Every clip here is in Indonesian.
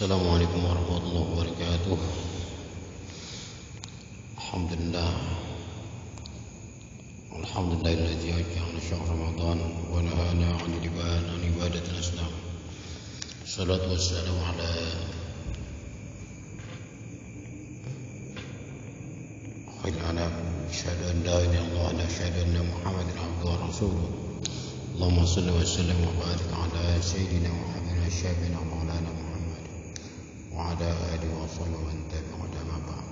Assalamualaikum warahmatullahi wabarakatuh. Alhamdulillah. Alhamdulillahilladzi ja'ala syahr Ramadan wa nahana 'an ibadatil asnam. Salatu wassalamu ala khairil anam. Asyhadu an la ilaha illallah wa asyhadu anna Muhammadan abduhu wa rasuluh. Allahumma shalli wa sallim wa barik ala sayyidina wa habibina syafi'ina maulana Muhammad wa ala alihi wa sahbihi wa tabi'ahum ma ba'd.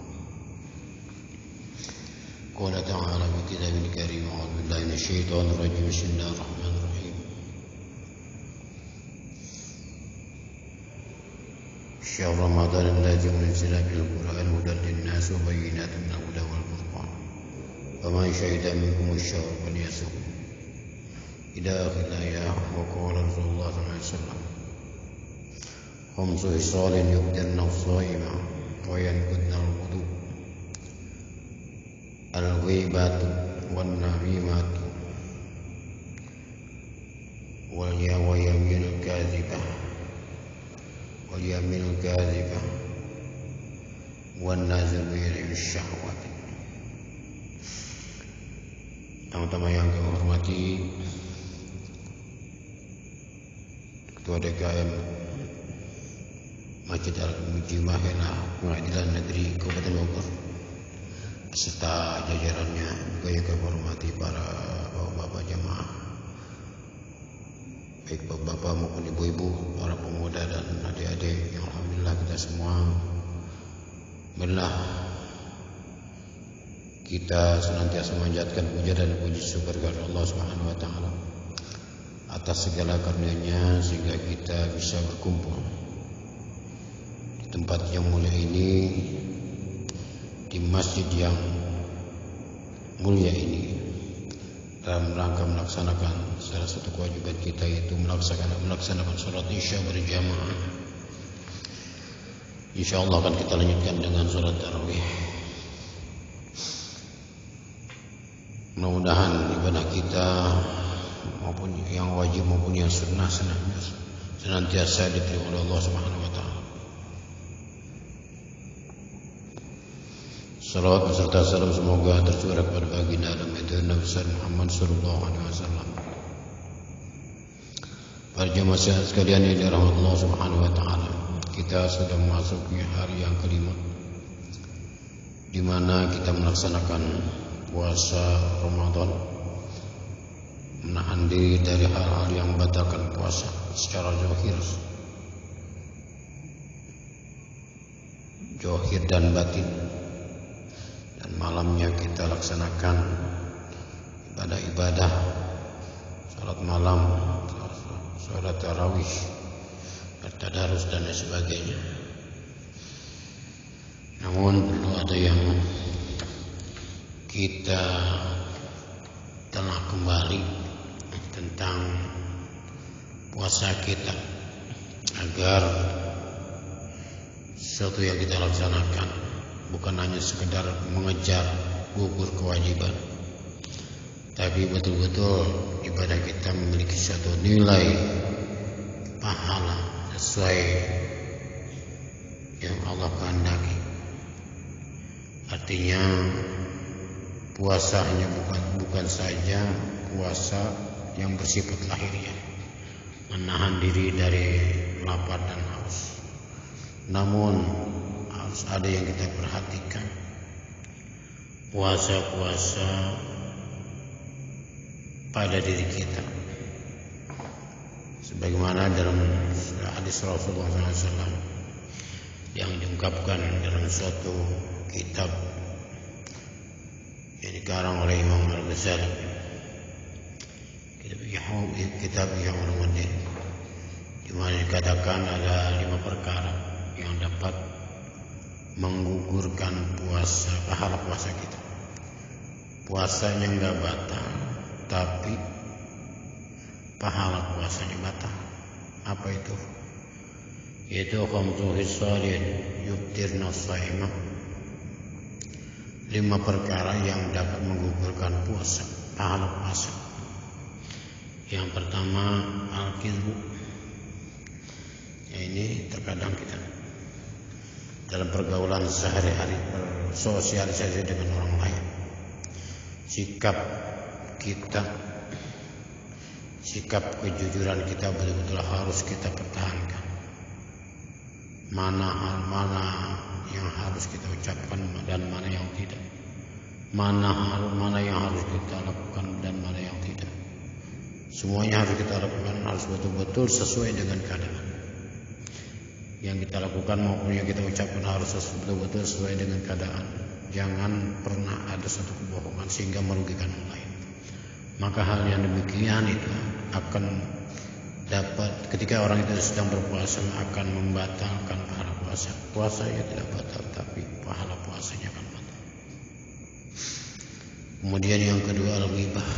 Qala ta'ala fi kitabil karim a'udzu billahi minasyaitonir rajim. Bismillahir rahmanir rahim. Syahr Ramadan alladzi unzila fil Qur'an hudan lin-nas wa bayyinatin minal huda wal furqan. Faman syahida minkum asy-syahr falyasum. Ila akhir ayat. Wa qala Rasulullah sallallahu alaihi wasallam khamsu hisalin yubdirna as-shaima wa yanqudna al-wudu: al-ghibatu wan-namimatu wal yaminul kadzibah wan-nazru ila syahwat. Teman-teman yang kami hormati, Ketua DKM Masjid Al-Mujimah Pengadilan Negeri Kabupaten Bogor beserta jajarannya, juga yang kami hormati para bapak-bapak jamaah, baik bapak-bapak maupun ibu-ibu, para pemuda dan adik-adik yang alhamdulillah kita semua benar kita senantiasa memanjatkan puja dan puji syukur kepada Allah Subhanahu wa taala atas segala karunia-Nya sehingga kita bisa berkumpul di tempat yang mulia ini, di masjid yang mulia ini, dalam rangka melaksanakan salah satu kewajiban kita, yaitu melaksanakan sholat isya berjamaah. Insyaallah akan kita lanjutkan dengan sholat tarawih. Mudah-mudahan ibadah kita maupun yang wajib maupun yang sunnah senantiasa diterima oleh Allah Subhanahu wa taala. Salawat beserta salam semoga tercurah kepada baginda Nabi Muhammad sallallahu alaihi wasallam. Para jemaah sekalian yang dirahmati Allah Subhanahu wa taala, kita sudah memasuki hari yang kelima di mana kita melaksanakan puasa Ramadan, menahan diri dari hal-hal yang membatalkan puasa secara zahir dan batin. Dan malamnya kita laksanakan ibadah salat malam, salat tarawih, tadarus dan sebagainya. Namun perlu ada yang kita telah kembali tentang puasa kita, agar sesuatu yang kita laksanakan bukan hanya sekedar mengejar gugur kewajiban, tapi betul-betul ibadah kita memiliki suatu nilai pahala sesuai yang Allah kehendaki. Artinya puasa hanya bukan saja puasa yang bersifat lahiriah, menahan diri dari lapar dan haus, namun harus ada yang kita perhatikan. Puasa-puasa pada diri kita, sebagaimana dalam hadis Rasulullah SAW yang diungkapkan dalam suatu kitab yang dikarang oleh Imam Al-Ghazali, kitab Ihya Ulumuddin, di mana dikatakan ada 5 perkara yang dapat menggugurkan puasa, pahala puasa kita. Puasanya enggak batal, tapi pahala puasanya batal. Apa itu? Yaitu khamsu hisalin yubdirna as-shaima, 5 perkara yang dapat menggugurkan puasa, pahala puasa. Yang pertama al-kizbu, ini terkadang kita dalam pergaulan sehari-hari, bersosialisasi dengan orang lain. Sikap kita, sikap kejujuran kita betul-betul harus kita pertahankan. Mana yang harus kita ucapkan dan mana yang tidak. Mana yang harus kita lakukan dan mana yang tidak. Semuanya harus kita lakukan, harus betul-betul sesuai dengan keadaan. Yang kita lakukan maupun yang kita ucapkan harus betul-betul sesuai dengan keadaan. Jangan pernah ada satu kebohongan sehingga merugikan orang lain. Maka hal yang demikian itu akan dapat, ketika orang itu sedang berpuasa, akan membatalkan pahala puasa. Puasanya tidak batal, tapi pahala puasanya akan batal. Kemudian yang kedua, al-ghibah.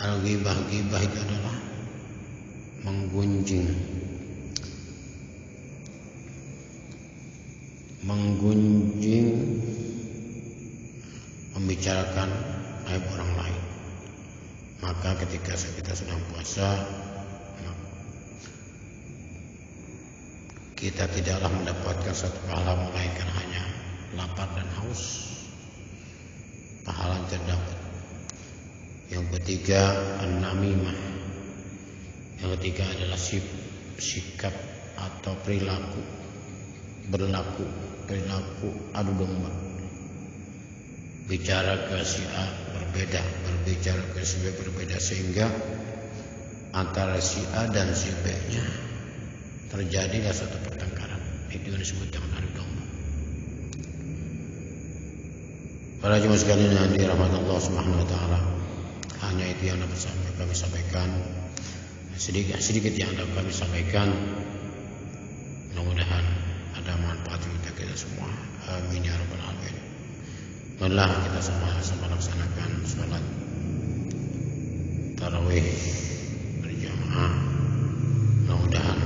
Al-ghibah itu adalah menggunjing, membicarakan aib orang lain. Maka ketika kita sedang puasa, kita tidaklah mendapatkan satu pahala melainkan hanya lapar dan haus. Pahala terdapat. Yang ketiga, an-namimah. Yang ketiga adalah sikap atau perilaku adu domba. Bicara ke si A berbeda, berbicara ke si B berbeda, sehingga antara si A dan si B-nya terjadilah suatu pertengkaran. Itu yang disebut dengan adu domba. Para jemaah sekalian yang dirahmati Allah Subhanahu wa taala, hanya itu yang dapat kami sampaikan. Sedikit yang dapat kami sampaikan. Mudah-mudahan ada manfaat untuk kita semua. Amin ya rabbal alamin. Marilah kita sama-sama laksanakan sholat tarawih berjamaah. Mudah-mudahan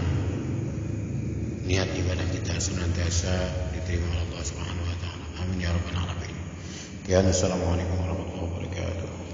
niat ibadah kita senantiasa diterima oleh Allah Subhanahu wa taala. Amin ya rabbal alamin. Assalamualaikum warahmatullahi wabarakatuh.